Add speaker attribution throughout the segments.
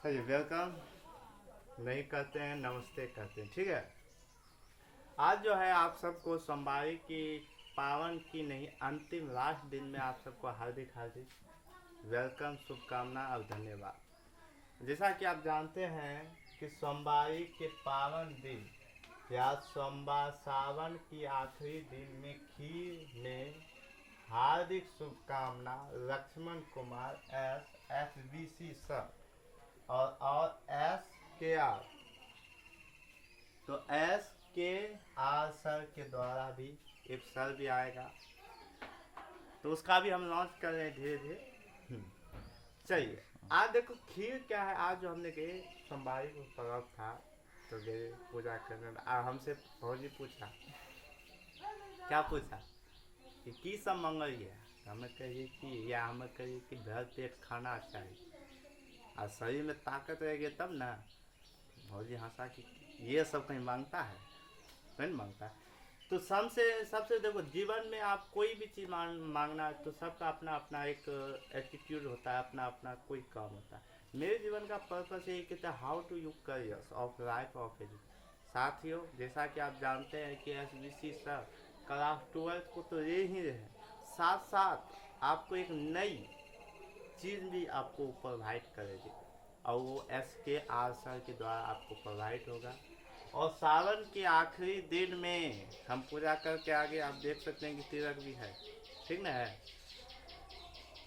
Speaker 1: जी welcome नहीं कहते हैं, नमस्ते कहते हैं, ठीक है। आज जो है आप सबको सोमवारी की पावन की नहीं अंतिम लास्ट दिन में आप सबको हार्दिक हार्दिक वेलकम, शुभकामना और धन्यवाद। जैसा कि आप जानते हैं कि सोमवारी के पावन दिन या सोमवार सावन की आखिरी दिन में खीर में हार्दिक शुभकामना Lakshman Kumar S B C sir और SKR, तो SKR सर के द्वारा भी एक सर भी आएगा, तो उसका भी हम लॉन्च कर रहे हैं धीरे धीरे। चलिए आज देखो खीर क्या है। आज जो हमने गए सोमवारी को पर्व था तो गए पूजा करने में। हमसे भौजी पूछा, क्या पूछा कि सब मंगल है। हमें कहिए कि या हमें कहिए कि भर पेट खाना चाहिए और शरीर में ताकत रहेगी तब ना। भौजी हंसा कि ये सब कहीं मांगता है, नहीं मांगता है। तो सबसे देखो, जीवन में आप कोई भी चीज़ मांगना है तो सबका अपना अपना एक एटीट्यूड होता है, अपना अपना कोई काम होता है। मेरे जीवन का पर्पस यही कहता है how to you careers of life of education. साथियों, जैसा कि आप जानते हैं कि SBC सर क्लास 12 को तो ये ही रहे, साथ साथ आपको एक नई चीज़ भी आपको प्रोवाइड करेगी और वो SKR सर के द्वारा आपको प्रोवाइड होगा। और सावन के आखिरी दिन में हम पूजा करके आगे आप देख सकते हैं कि तिलक भी है, ठीक ना है।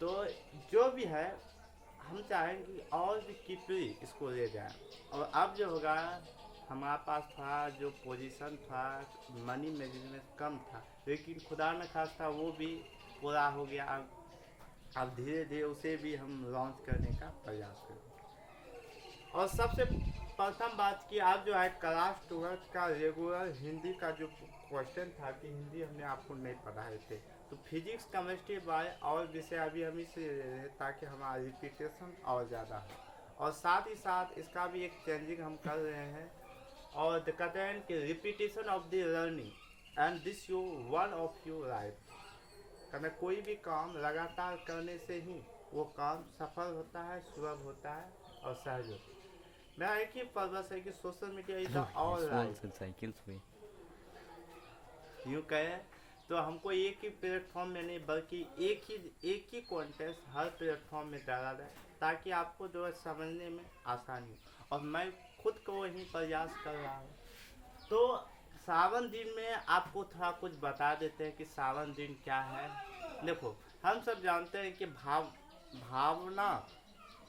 Speaker 1: तो जो भी है हम चाहेंगे कि और भी कीपली इसको ले जाएं। और अब जो होगा हमारे पास थोड़ा जो पोजीशन था, मनी मैनेजमेंट कम था, लेकिन खुदा न खास्ता वो भी पूरा हो गया। अब धीरे धीरे उसे भी हम लॉन्च करने का प्रयास करें। और सबसे प्रथम बात की आज जो है क्लास 12 का रेगुलर हिंदी का जो क्वेश्चन था कि हिंदी हमने आपको नहीं पढ़ाए थे, तो फिजिक्स केमिस्ट्री बाय और विषय अभी हम इसे ले रहे हैं ताकि हमारा रिपीटेशन और ज़्यादा हो। और साथ ही साथ इसका भी एक चेंजिंग हम कर रहे हैं और कहते हैं कि repetition of the learning and this you one of you life. करना कोई भी काम लगातार करने से ही वो काम सफल होता है, सुलभ होता है और सहज होता है। मेरा एक ही पर्पस है कि social media is
Speaker 2: hello
Speaker 1: all
Speaker 2: small
Speaker 1: life,
Speaker 2: cycles हुई।
Speaker 1: यूँ कहे तो हमको एक ही प्लेटफॉर्म में नहीं बल्कि एक ही कॉन्टेस्ट हर प्लेटफॉर्म में डाला जाए ताकि आपको जो है समझने में आसानी हो। और मैं खुद को वही प्रयास कर रहा हूँ। तो सावन दिन में आपको थोड़ा कुछ बता देते हैं कि सावन दिन क्या है। देखो, हम सब जानते हैं कि भावना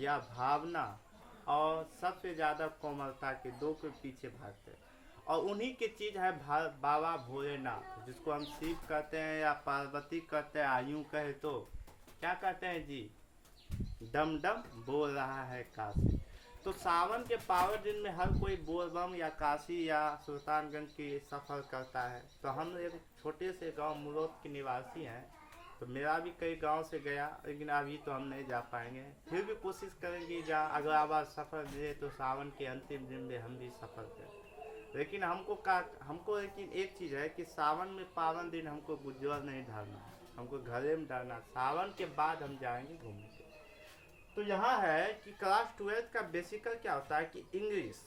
Speaker 1: या भावना और सबसे ज़्यादा कोमलता के दो के पीछे भागते हैं, और उन्हीं की चीज़ है बाबा भोलेनाथ, जिसको हम शिव कहते हैं या पार्वती कहते हैं। यूँ कहे तो क्या कहते हैं जी, डम डम बोल रहा है काशी। तो सावन के पावन दिन में हर कोई बोलबम या काशी या सुल्तानगंज की सफ़र करता है। तो हम एक छोटे से गांव मुरौत के निवासी हैं, तो मेरा भी कई गांव से गया, लेकिन अभी तो हम नहीं जा पाएंगे। फिर भी कोशिश करेंगे जहाँ अगला बार सफ़र दे तो सावन के अंतिम दिन में हम भी सफ़र करें। लेकिन हमको लेकिन एक चीज़ है कि सावन में पावन दिन हमको गुजर नहीं डालना, हमको घरे में डालना। सावन के बाद हम जाएंगे घूमने के। तो यहाँ है कि क्लास 12 का बेसिकल क्या होता है कि इंग्लिश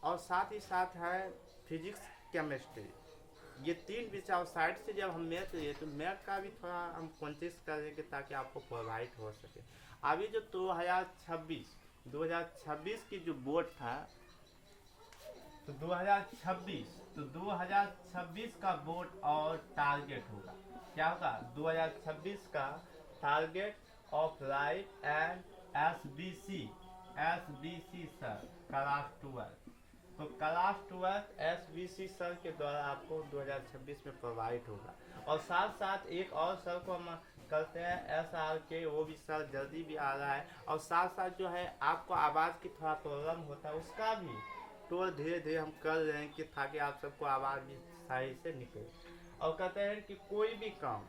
Speaker 1: और साथ ही साथ है फिजिक्स केमिस्ट्री, ये तीन विषय। और साइड से जब हम मैथ लिए तो मैथ का भी थोड़ा हम कोशिश करेंगे ताकि आपको प्रोवाइड हो सके। अभी जो 2026 की जो बोर्ड था, तो 2026 का बोर्ड और टारगेट होगा। क्या होगा 2026 का target of life and S B C sir class 12। तो क्लास 12 SBC सर के द्वारा आपको 2026 में प्रोवाइड होगा। और साथ साथ एक और सर को हम करते हैं SRK, वो भी सर जल्दी भी आ रहा है। और साथ साथ जो है आपको आवाज़ की थोड़ा प्रॉब्लम होता है, उसका भी तो धीरे धीरे हम कर रहे हैं कि ताकि आप सबको आवाज़ भी सही से निकले। और कहते हैं कि कोई भी काम,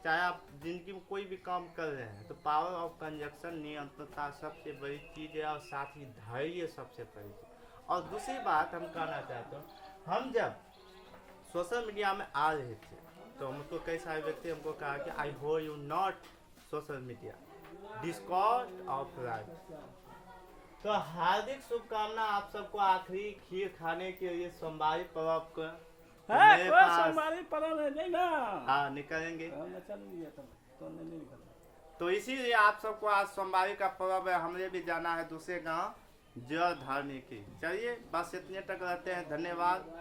Speaker 1: चाहे आप जिंदगी में कोई भी काम कर रहे हैं, तो पावर ऑफ कंजक्शन नियंत्रणता सबसे बड़ी चीज़ है, और साथ ही धैर्य सबसे बड़ी चीज़। और दूसरी बात हम कहना चाहते हैं, हम जब सोशल मीडिया में आ रहे थे तो हमको कई सारे व्यक्ति हमको कहा कि I hope you not social media Discord of life. तो हार्दिक शुभकामना आप सबको आखिरी खीर खाने के लिए सोमवारी पर्व को। तो
Speaker 2: है
Speaker 1: मेरे
Speaker 2: कोई
Speaker 1: पास
Speaker 2: सोमवारी पड़ा नहीं ना।
Speaker 1: हाँ निकलेंगे।
Speaker 2: चल लिया तो नहीं निकल।
Speaker 1: तो इसीलिए आप सबको आज सोमवारी का पर्व है, हमें भी जाना है दूसरे गांव जल धारने की। चलिए बस इतने तक रहते हैं, धन्यवाद।